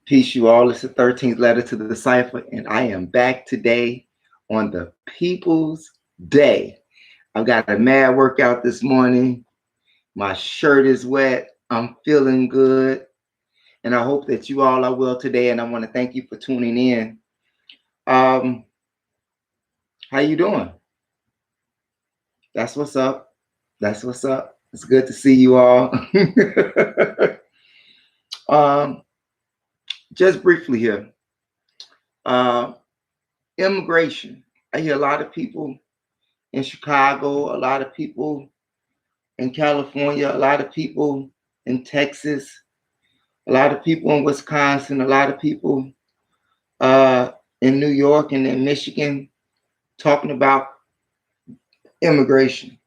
Peace, you all. It's the 13th letter to the cipher, and I am back today on the People's Day. I've got a mad workout this morning. My shirt is wet. I'm feeling good, and I hope that you all are well today. And I want to thank you for tuning in. How you doing? That's what's up. That's what's up. It's good to see you all. um, just briefly here. Uh, Immigration. I hear a lot of people in Chicago, a lot of people in California, a lot of people in Texas, a lot of people in Wisconsin, a lot of people in New York and in Michigan talking about immigration,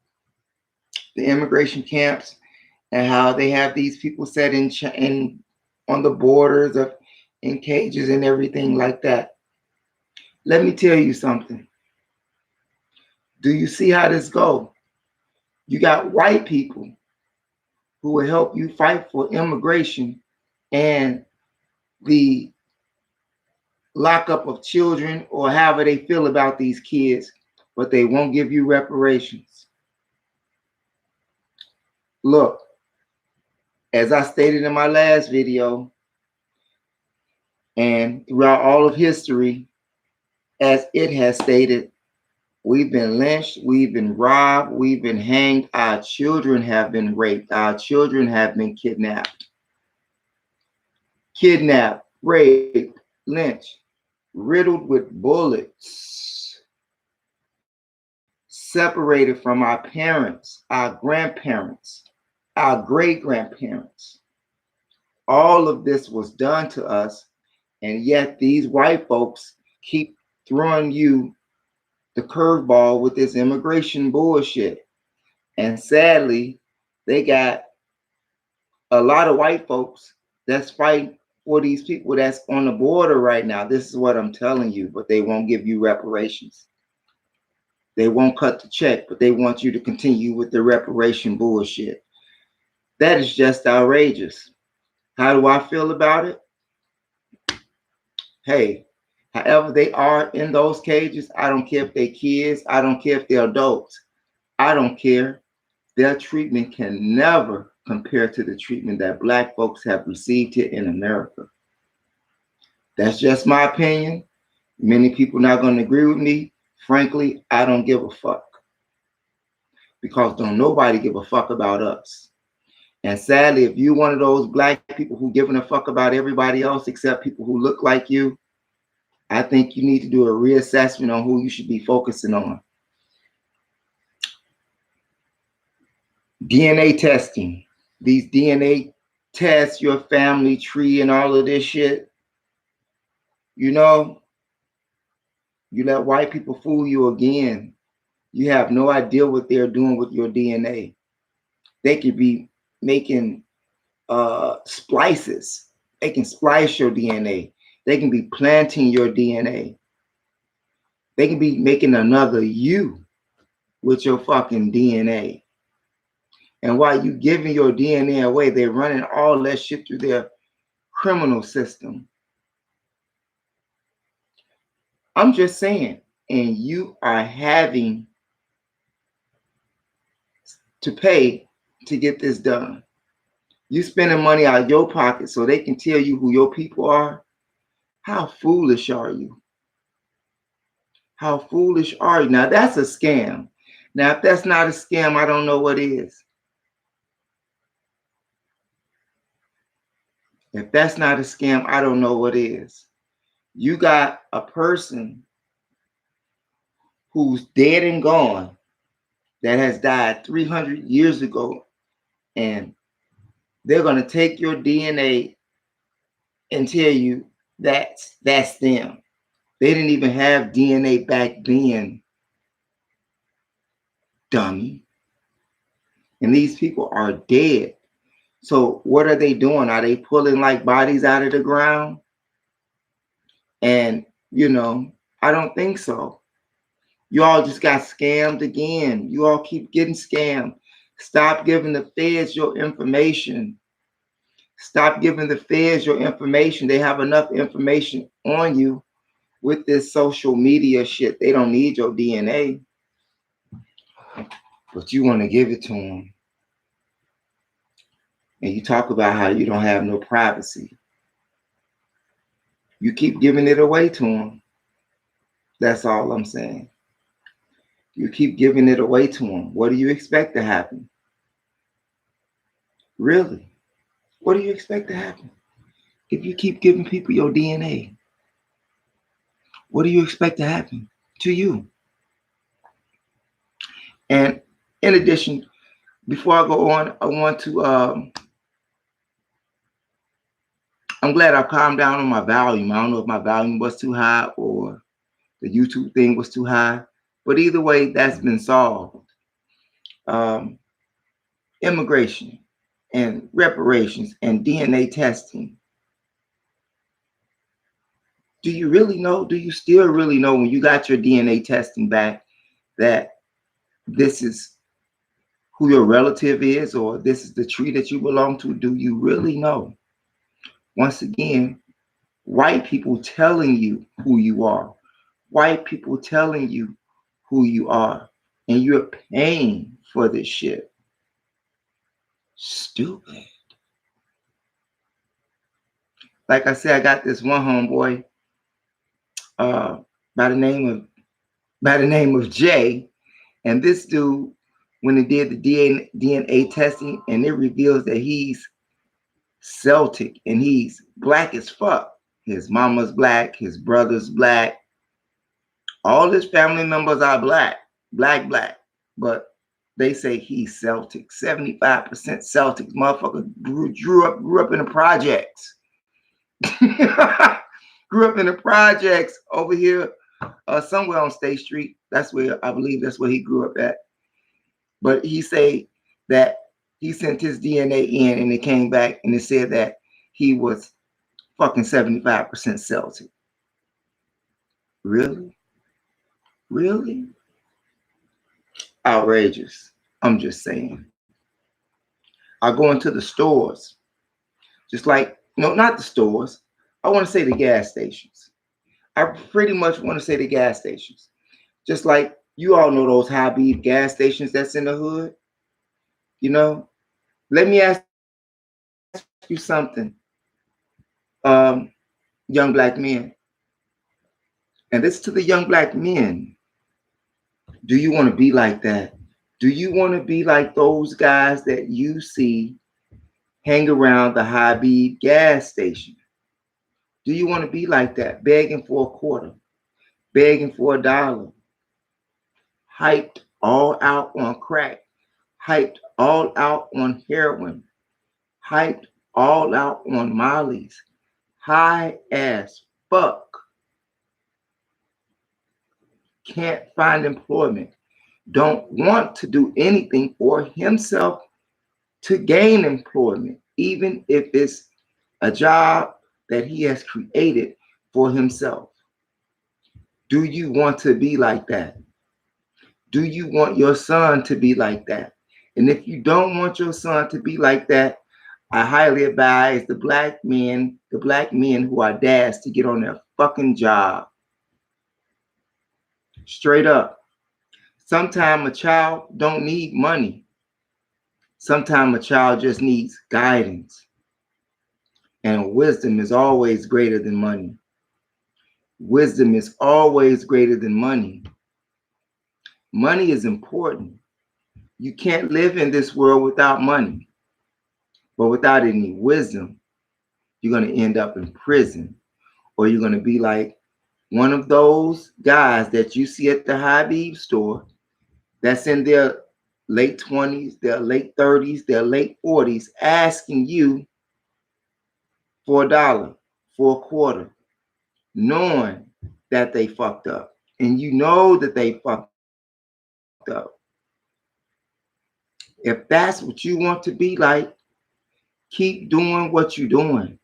the immigration camps, and how they have these people set in on the borders of in cages and everything like that. Let me tell you something. Do you see how this go? You got white people who will help you fight for immigration and the lockup of children or however they feel about these kids, but they won't give you reparations. Look, as I stated in my last video and throughout all of history, as it has stated, we've been lynched, we've been robbed, we've been hanged, our children have been raped, our children have been kidnapped. Kidnapped, raped, lynched, riddled with bullets, separated from our parents, our grandparents, our great-grandparents. All of this was done to us, and yet these white folks keep throwing you the curveball with this immigration bullshit. And sadly, they got a lot of white folks that's fighting for these people that's on the border right now. This is what I'm telling you, but they won't give you reparations. They won't cut the check, but they want you to continue with the reparation bullshit. That is just outrageous. How do I feel about it? Hey, however they are in those cages, I don't care if they're kids, I don't care if they're adults, I don't care. Their treatment can never compare to the treatment that Black folks have received here in America. That's just my opinion. Many people not going to agree with me. Frankly, I don't give a fuck. Because don't nobody give a fuck about us. And sadly, if you're one of those Black people who giving a fuck about everybody else except people who look like you, I think you need to do a reassessment on who you should be focusing on. DNA testing. These DNA tests, your family tree and all of this shit. You know, you let white people fool you again. You have no idea what they're doing with your DNA. They could be making splices. They can splice your DNA. They can be planting your DNA. They can be making another you with your fucking DNA. And while you giving your DNA away, they're running all that shit through their criminal system. I'm just saying, and you are having to pay to get this done. You spending money out of your pocket so they can tell you who your people are. How foolish are you? How foolish are you? Now that's a scam. Now if that's not a scam, I don't know what is. If that's not a scam, I don't know what is. You got a person who's dead and gone that has died 300 years ago, and they're going to take your DNA and tell you that's them. They didn't even have DNA back then, dummy. And these people are dead. So what are they doing? Are they pulling like bodies out of the ground? And, you know, I don't think so. You all just got scammed again. You all keep getting scammed. Stop giving the feds your information. Stop giving the feds your information. They have enough information on you with this social media shit. They don't need your DNA, but you want to give it to them. And you talk about how you don't have no privacy. You keep giving it away to them. That's all I'm saying. You keep giving it away to them. What do you expect to happen? Really? What do you expect to happen? If you keep giving people your DNA, what do you expect to happen to you? And in addition, before I go on, I want to, I'm glad I calmed down on my volume. I don't know if my volume was too high or the YouTube thing was too high, but either way, that's been solved. Immigration and reparations and DNA testing. Do you really know? Do you still really know when you got your DNA testing back that this is who your relative is or this is the tree that you belong to? Do you really know? Once again, white people telling you who you are. White people telling you who you are. And you're paying for this shit. Stupid. Like I said, I got this one homeboy by the name of Jay. And this dude, when they did the DNA testing, and it reveals that he's Celtic and he's black as fuck. His mama's black, his brother's black. All his family members are black. But they say he's Celtic. 75% Celtic. Motherfucker grew up in the projects. Grew up in the projects over here, somewhere on State Street. That's where I believe that's where he grew up at. But he say that he sent his DNA in and it came back and it said that he was fucking 75% Celtic. Really? Really? Outrageous. I'm just saying. I go into the stores, just like, no, not the stores. I want to say the gas stations. I pretty much want to say the gas stations. Just like you all know those high-beef gas stations that's in the hood. You know, let me ask you something, young black men. And this to the young black men. Do you want to be like that? Do you want to be like those guys that you see hang around the high-beef gas station? Do you want to be like that, begging for a quarter, begging for $1, hyped all out on crack, hyped all out on heroin, hyped all out on mollies, high as fuck, can't find employment, don't want to do anything for himself to gain employment, even if it's a job that he has created for himself. Do you want to be like that? Do you want your son to be like that? And if you don't want your son to be like that, I highly advise the black men who are dads to get on their fucking job. Straight up. Sometimes a child don't need money. Sometimes a child just needs guidance. And wisdom is always greater than money. Wisdom is always greater than money. Money is important. You can't live in this world without money. But without any wisdom, you're going to end up in prison. Or you're going to be like one of those guys that you see at the high-beef store that's in their late 20s, their late 30s, their late 40s, asking you for $1, for a quarter, knowing that they fucked up. And you know that they fucked up. If that's what you want to be like, keep doing what you're doing.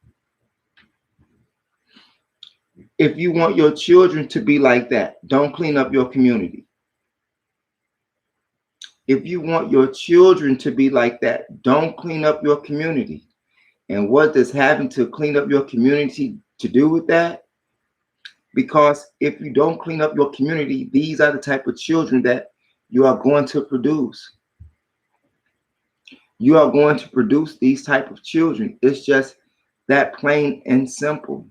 If you want your children to be like that, don't clean up your community. If you want your children to be like that, don't clean up your community. And what does having to clean up your community to do with that? Because if you don't clean up your community, these are the type of children that you are going to produce. You are going to produce these type of children. It's just that plain and simple.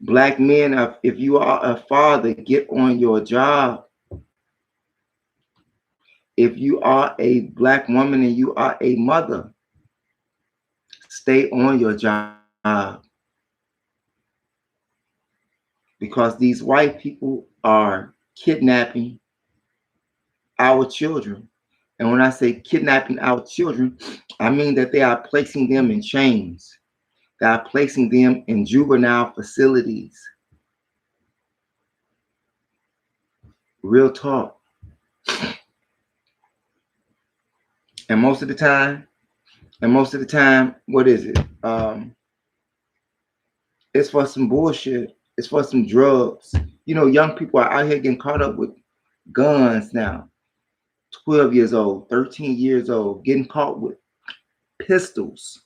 Black men, if you are a father, get on your job. If you are a Black woman and you are a mother, stay on your job. Because these white people are kidnapping our children. And when I say kidnapping our children, I mean that they are placing them in chains. They are placing them in juvenile facilities. Real talk. And most of the time, what is it? It's for some bullshit. It's for some drugs. You know, young people are out here getting caught up with guns now. 12 years old, 13 years old, getting caught with pistols.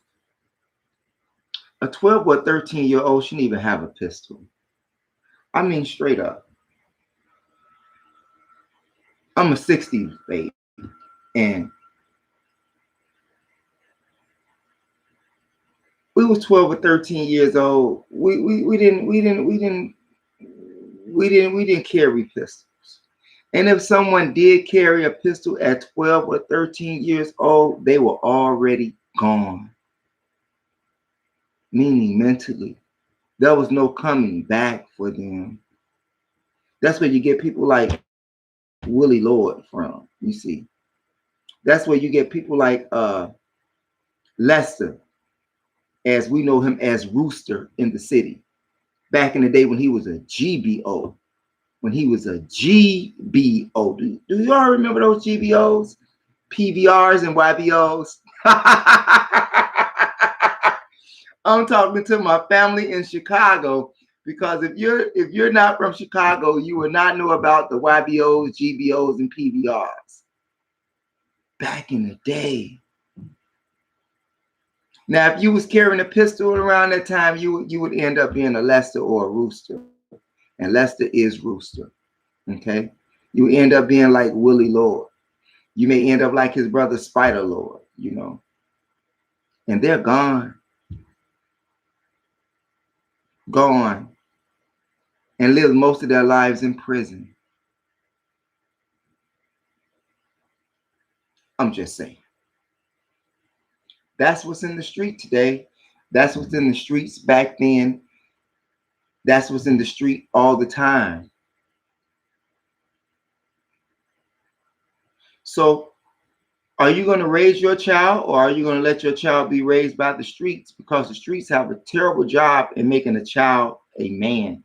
A 12 or 13-year-old shouldn't even have a pistol. I mean, straight up. I'm a 60s baby, and we was 12 or 13 years old. We didn't carry pistols. And if someone did carry a pistol at 12 or 13 years old, they were already gone. Meaning mentally. There was no coming back for them. That's where you get people like Willie Lord from, you see. That's where you get people like Lester, as we know him as Rooster in the city. Back in the day when he was a GBO. When he was a GBO. Do you all remember those GBOs? PVRs and YBOs? I'm talking to my family in Chicago, because if you're not from Chicago, you will not know about the YBOs, GBOs, and PVRs. Back in the day. Now, if you was carrying a pistol around that time, you would end up being a Lester or a Rooster. And Lester is Rooster. Okay? You end up being like Willie Lord. You may end up like his brother Spider Lord, you know. And they're gone. Gone. And live most of their lives in prison. I'm just saying. That's what's in the street today. That's what's in the streets back then. That's what's in the street all the time. So, are you going to raise your child, or are you going to let your child be raised by the streets? Because the streets have a terrible job in making a child a man.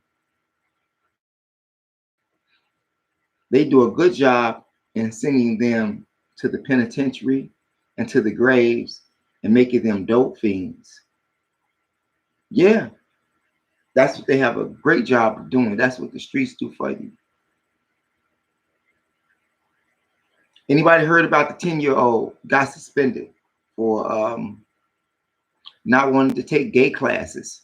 They do a good job in sending them to the penitentiary and to the graves and making them dope fiends. Yeah, that's what they have a great job of doing. That's what the streets do for you. Anybody heard about the 10-year-old got suspended for not wanting to take gay classes?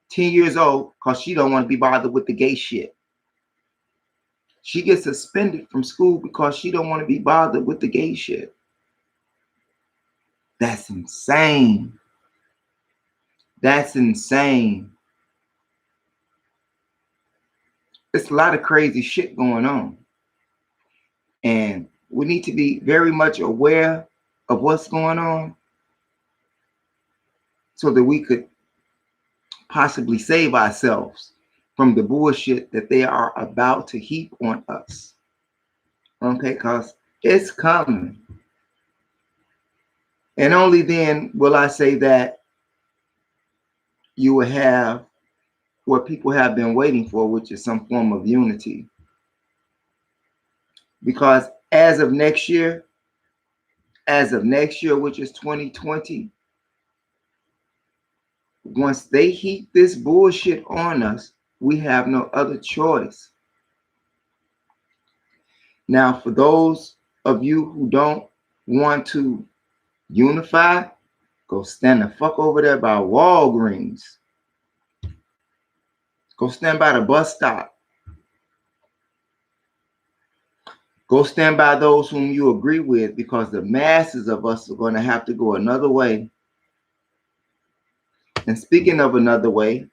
10 years old, because she don't want to be bothered with the gay shit. She gets suspended from school because she don't want to be bothered with the gay shit. That's insane. That's insane. It's a lot of crazy shit going on. And we need to be very much aware of what's going on so that we could possibly save ourselves from the bullshit that they are about to heap on us. Okay, because it's coming. And only then will I say that you will have what people have been waiting for, which is some form of unity. Because as of next year, which is 2020, once they heap this bullshit on us, we have no other choice. Now, for those of you who don't want to Unify, go stand the fuck over there by Walgreens. Go stand by the bus stop. Go stand by those whom you agree with, because the masses of us are going to have to go another way. And speaking of another way,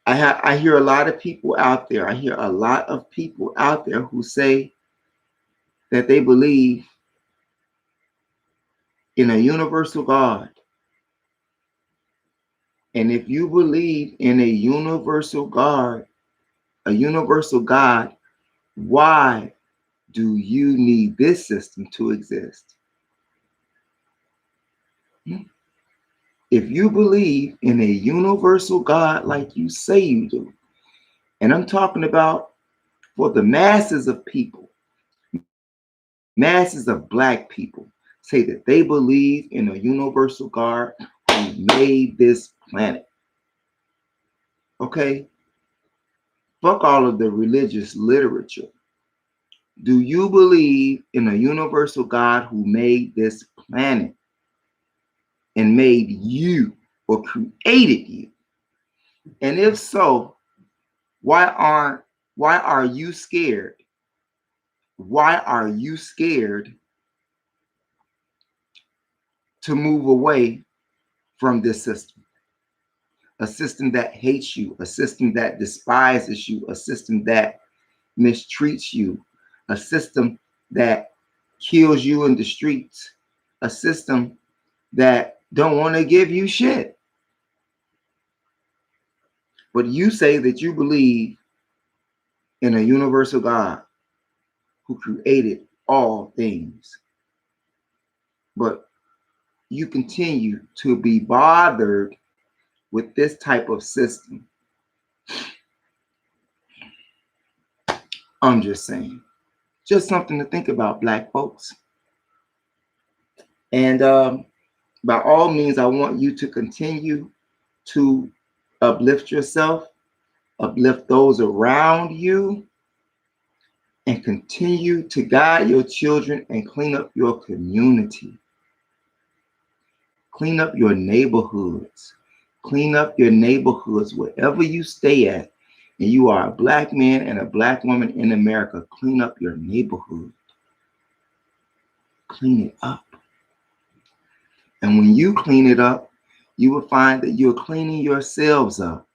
I hear a lot of people out there. I hear a lot of people out there who say that they believe in a universal God. And if you believe in a universal God, why do you need this system to exist? If you believe in a universal God like you say you do, and I'm talking about for the masses of people, masses of black people, say that they believe in a universal God who made this planet. Okay? Fuck all of the religious literature. Do you believe in a universal God who made this planet and made you or created you? And if so, why are you scared? Why are you scared to move away from this system? A system that hates you, a system that despises you, a system that mistreats you, a system that kills you in the streets, a system that don't want to give you shit. But you say that you believe in a universal God who created all things. But you continue to be bothered with this type of system. I'm just saying. Just something to think about, black folks. And by all means, I want you to continue to uplift yourself, uplift those around you, and continue to guide your children and clean up your community. Clean up your neighborhoods. Clean up your neighborhoods wherever you stay at. And you are a black man and a black woman in America. Clean up your neighborhood. Clean it up. And when you clean it up, you will find that you're cleaning yourselves up.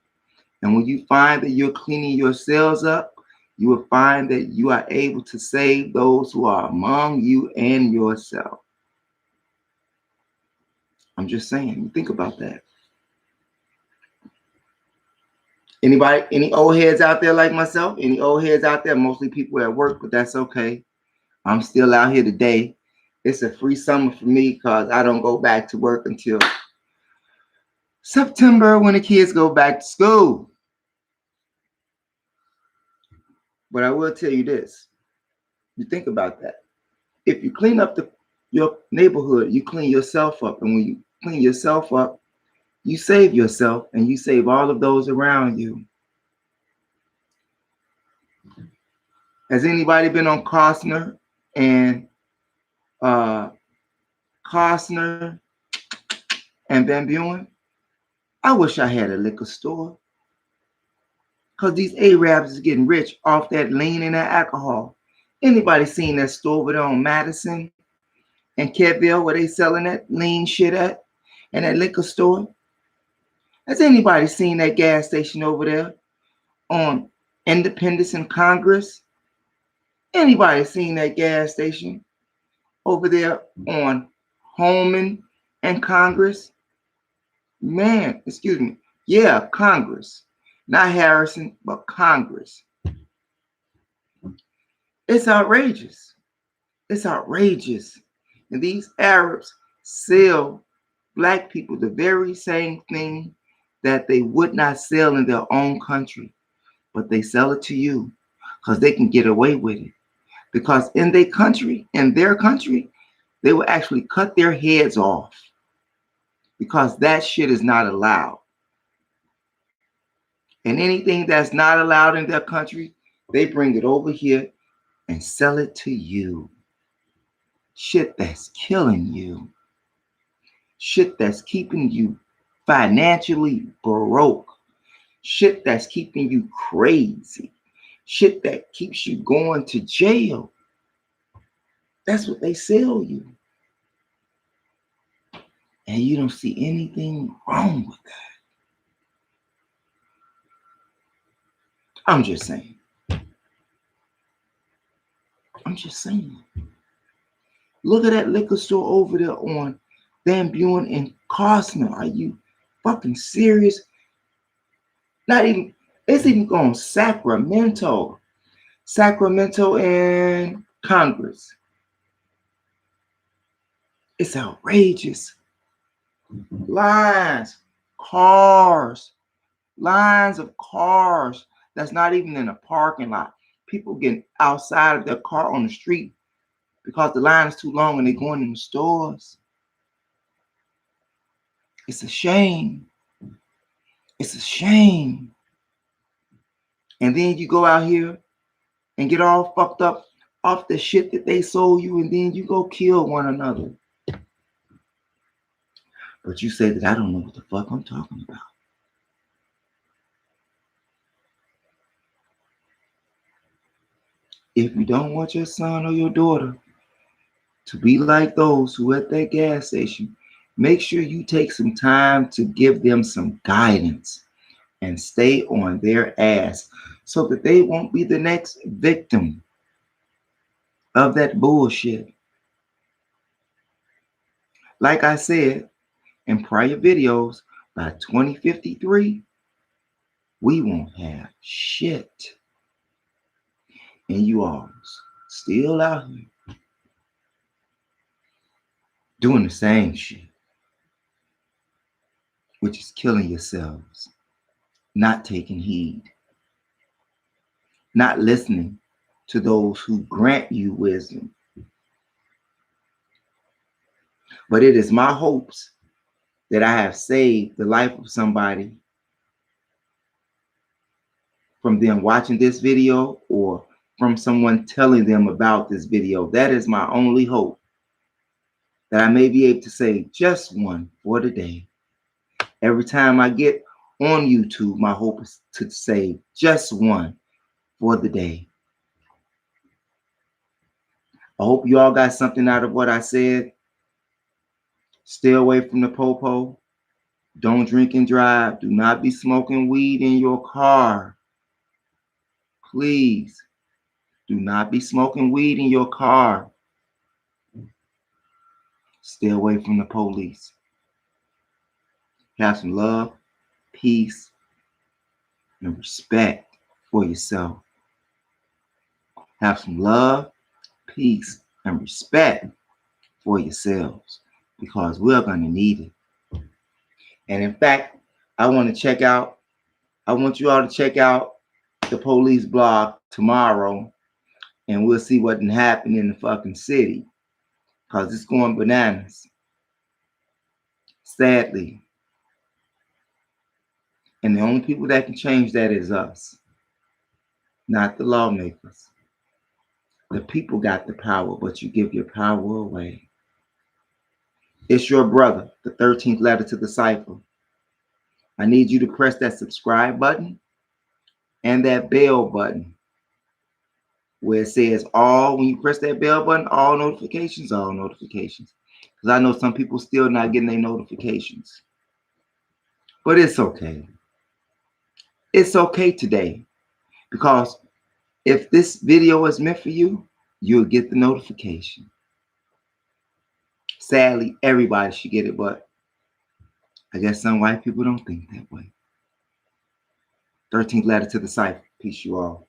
And when you find that you're cleaning yourselves up, you will find that you are able to save those who are among you and yourself. I'm just saying, think about that. Anybody, any old heads out there like myself? Any old heads out there? Mostly people at work, but that's okay. I'm still out here today. It's a free summer for me because I don't go back to work until September when the kids go back to school. But I will tell you this. You think about that. If you clean up your neighborhood, you clean yourself up. And when you clean yourself up, you save yourself and you save all of those around you. Has anybody been on Costner and Van Buren? I wish I had a liquor store. Because these Arabs is getting rich off that lean and that alcohol. Anybody seen that store over there on Madison and Kedville where they selling that lean shit at? And that liquor store? Has anybody seen that gas station over there on Independence and Congress? Anybody seen that gas station over there on Holman and Congress? Man, excuse me. Yeah, Congress. Not Harrison, but Congress. It's outrageous. It's outrageous. And these Arabs sell black people the very same thing that they would not sell in their own country. But they sell it to you because they can get away with it. Because in their country, they will actually cut their heads off because that shit is not allowed. And anything that's not allowed in their country, they bring it over here and sell it to you. shit that's killing you, shit that's keeping you financially broke, shit that's keeping you crazy, shit that keeps you going to jail. That's what they sell you. And you don't see anything wrong with that. I'm just saying. I'm just saying. Look at that liquor store over there on Van Buren and Costner. Are you fucking serious? Not even, it's even going Sacramento. Sacramento and Congress. It's outrageous. Lines, cars, lines of cars that's not even in a parking lot. People getting outside of their car on the street because the line is too long and they're going in the stores. It's a shame. It's a shame. And then you go out here and get all fucked up off the shit that they sold you, and then you go kill one another. But you say that I don't know what the fuck I'm talking about. If you don't want your son or your daughter to be like those who at that gas station, make sure you take some time to give them some guidance and stay on their ass so that they won't be the next victim of that bullshit. Like I said in prior videos, by 2053, we won't have shit. And you all still out here doing the same shit, which is killing yourselves, not taking heed, not listening to those who grant you wisdom. But it is my hopes that I have saved the life of somebody from them watching this video or from someone telling them about this video. That is my only hope, that I may be able to say just one for the day. Every time I get on YouTube, my hope is to say just one for the day. I hope you all got something out of what I said. Stay away from the popo. Don't drink and drive. Do not be smoking weed in your car. Please, do not be smoking weed in your car. Stay away from the police. Have some love, peace, and respect for yourself. Have some love, peace, and respect for yourselves, because we're going to need it. And in fact, I want you all to check out the police blog tomorrow, and we'll see what can happen in the fucking city, because it's going bananas, sadly. And the only people that can change that is us, not the lawmakers. The people got the power, but you give your power away. It's your brother, the 13th letter to the cipher. I need you to press that subscribe button and that bell button where it says all. When you press that bell button, all notifications. Because I know some people still not getting their notifications. But it's okay. It's okay today, because if this video is meant for you, you'll get the notification. Sadly, everybody should get it, but I guess some white people don't think that way. 13th letter to the cipher. Peace, you all.